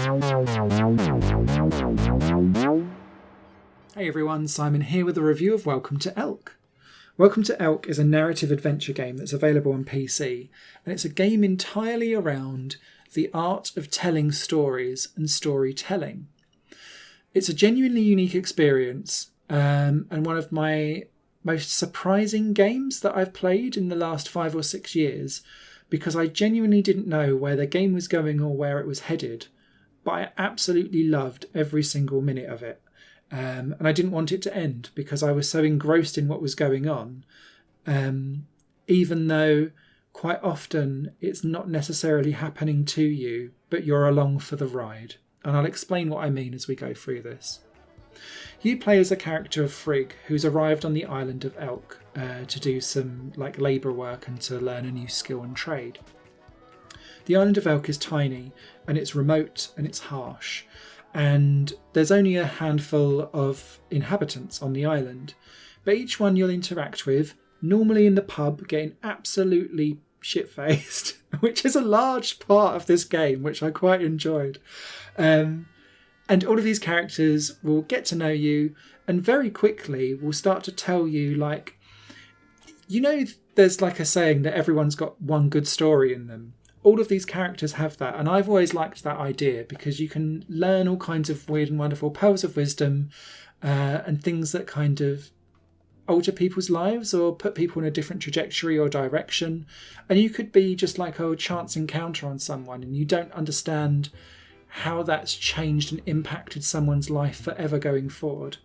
Hey everyone, Simon here with a review of Welcome to Elk. Welcome to Elk is a narrative adventure game that's available on PC, and it's a game entirely around the art of telling stories and storytelling. It's a genuinely unique experience, and one of my most surprising games that I've played in the last 5 or 6 years, because I genuinely didn't know where the game was going or where it was headed, but I absolutely loved every single minute of it. And I didn't want it to end because I was so engrossed in what was going on, even though quite often it's not necessarily happening to you, but you're along for the ride. And I'll explain what I mean as we go through this. You play as a character of Frigg, who's arrived on the island of Elk to do some labour work and to learn a new skill and trade. The island of Elk is tiny, and it's remote and it's harsh. And there's only a handful of inhabitants on the island, but each one you'll interact with, normally in the pub, getting absolutely shit-faced, which is a large part of this game, which I quite enjoyed. And all of these characters will get to know you, and very quickly will start to tell you, there's a saying that everyone's got one good story in them. All of these characters have that, and I've always liked that idea because you can learn all kinds of weird and wonderful pearls of wisdom and things that kind of alter people's lives or put people in a different trajectory or direction. And you could be just like a chance encounter on someone and you don't understand how that's changed and impacted someone's life forever going forward.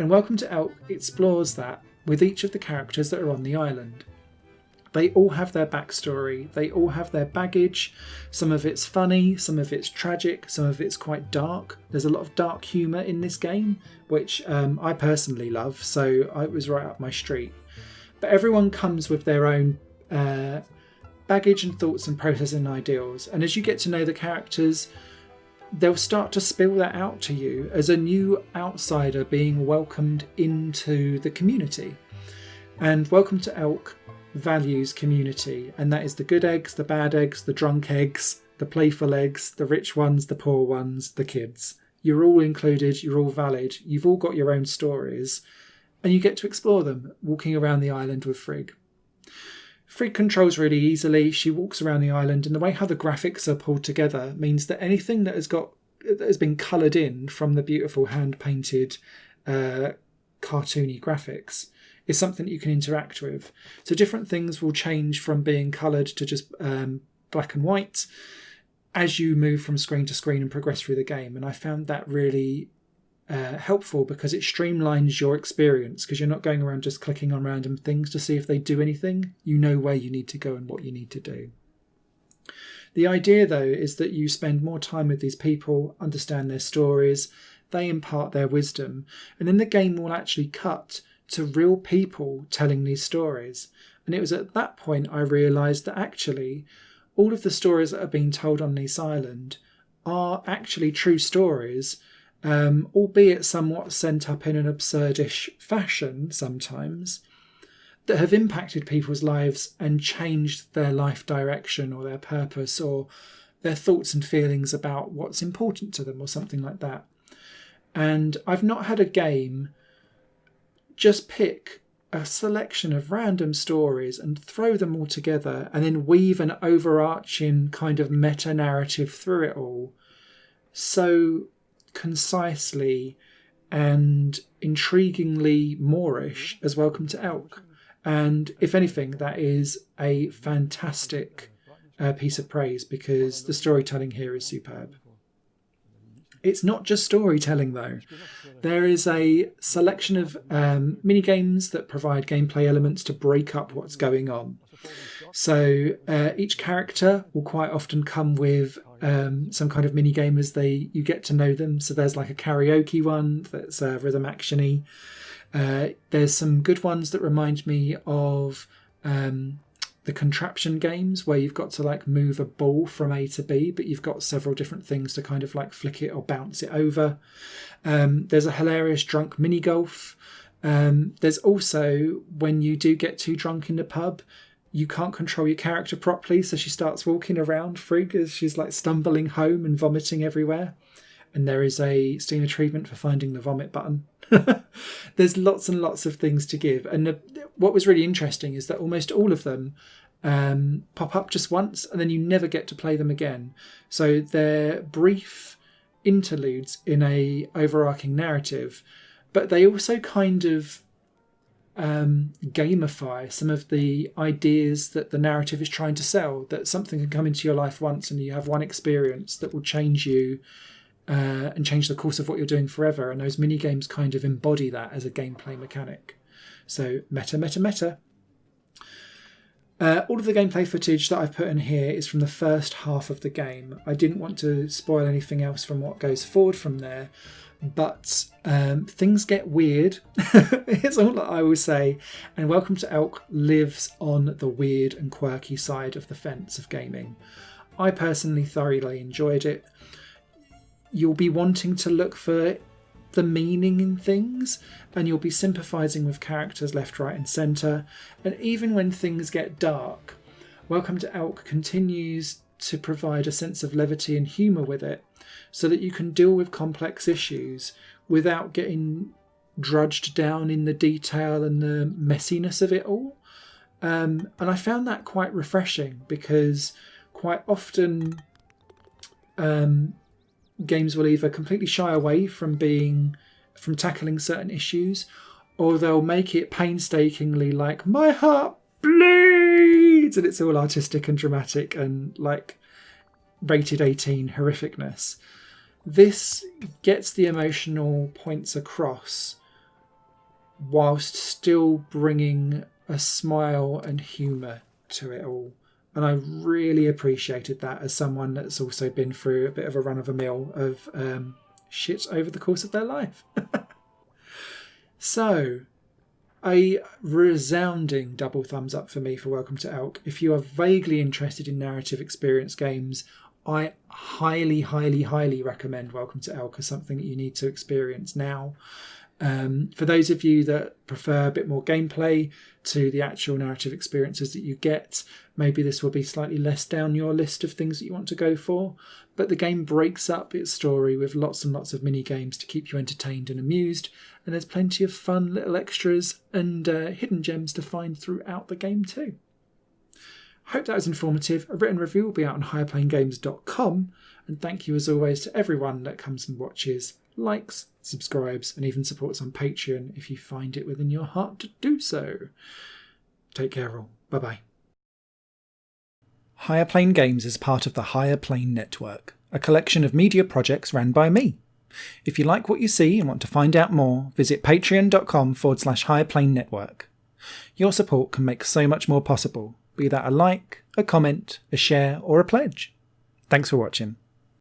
And Welcome to Elk explores that with each of the characters that are on the island. They all have their backstory, they all have their baggage. Some of it's funny, some of it's tragic, some of it's quite dark. There's a lot of dark humour in this game, which I personally love, so it was right up my street. But everyone comes with their own baggage and thoughts and processes and ideals. And as you get to know the characters, they'll start to spill that out to you as a new outsider being welcomed into the community. And Welcome to Elk values community, and that is the good eggs, the bad eggs, the drunk eggs, the playful eggs, the rich ones, the poor ones, the kids. You're all included, you're all valid, you've all got your own stories, and you get to explore them, walking around the island with Frigg. Frigg controls really easily. She walks around the island, and the way how the graphics are pulled together means that anything that has been coloured in from the beautiful hand-painted cartoony graphics is something that you can interact with. So different things will change from being coloured to just black and white as you move from screen to screen and progress through the game. And I found that really helpful because it streamlines your experience, because you're not going around just clicking on random things to see if they do anything. You know where you need to go and what you need to do. The idea, though, is that you spend more time with these people, understand their stories, they impart their wisdom, and then the game will actually cut to real people telling these stories. And it was at that point I realised that actually all of the stories that are being told on this island are actually true stories, albeit somewhat sent up in an absurdish fashion sometimes, that have impacted people's lives and changed their life direction or their purpose or their thoughts and feelings about what's important to them or something like that. And I've not had a game just pick a selection of random stories and throw them all together and then weave an overarching kind of meta-narrative through it all so concisely and intriguingly Moorish as Welcome to Elk. And if anything, that is a fantastic piece of praise because the storytelling here is superb. It's not just storytelling, though. There is a selection of mini-games that provide gameplay elements to break up what's going on. So each character will quite often come with some kind of mini-game as you get to know them. So there's like a karaoke one that's rhythm action-y. There's some good ones that remind me of the contraption games where you've got to move a ball from A to B, but you've got several different things to kind of flick it or bounce it over. There's a hilarious drunk mini golf. There's also, when you do get too drunk in the pub, you can't control your character properly, so she starts walking around free because she's like stumbling home and vomiting everywhere. And there is a Steam achievement for finding the vomit button. There's lots and lots of things to give. And what was really interesting is that almost all of them pop up just once and then you never get to play them again. So they're brief interludes in a overarching narrative, but they also kind of gamify some of the ideas that the narrative is trying to sell, that something can come into your life once and you have one experience that will change you and change the course of what you're doing forever. And those mini games kind of embody that as a gameplay mechanic. So meta. All of the gameplay footage that I've put in here is from the first half of the game. I didn't want to spoil anything else from what goes forward from there, but things get weird. It's all that I will say. And Welcome to Elk lives on the weird and quirky side of the fence of gaming. I personally thoroughly enjoyed it. You'll be wanting to look for the meaning in things, and you'll be sympathising with characters left, right and centre. And even when things get dark, Welcome to Elk continues to provide a sense of levity and humour with it, so that you can deal with complex issues without getting drudged down in the detail and the messiness of it all. And I found that quite refreshing, because quite often games will either completely shy away from tackling certain issues, or they'll make it painstakingly like, my heart bleeds, and it's all artistic and dramatic and like rated 18 horrificness. This gets the emotional points across whilst still bringing a smile and humour to it all. And I really appreciated that as someone that's also been through a bit of a run-of-the-mill of shit over the course of their life. So, a resounding double thumbs up for me for Welcome to Elk. If you are vaguely interested in narrative experience games, I highly, highly, highly recommend Welcome to Elk as something that you need to experience now. For those of you that prefer a bit more gameplay to the actual narrative experiences that you get, maybe this will be slightly less down your list of things that you want to go for. But the game breaks up its story with lots and lots of mini games to keep you entertained and amused. And there's plenty of fun little extras and hidden gems to find throughout the game too. Hope that was informative. A written review will be out on higherplayinggames.com. And thank you as always to everyone that comes and watches, likes, subscribes, and even supports on Patreon if you find it within your heart to do so. Take care all. Bye-bye. Higher Plane Games is part of the Higher Plane Network, a collection of media projects ran by me. If you like what you see and want to find out more, visit patreon.com/Higher Plane Network. Your support can make so much more possible, be that a like, a comment, a share, or a pledge. Thanks for watching.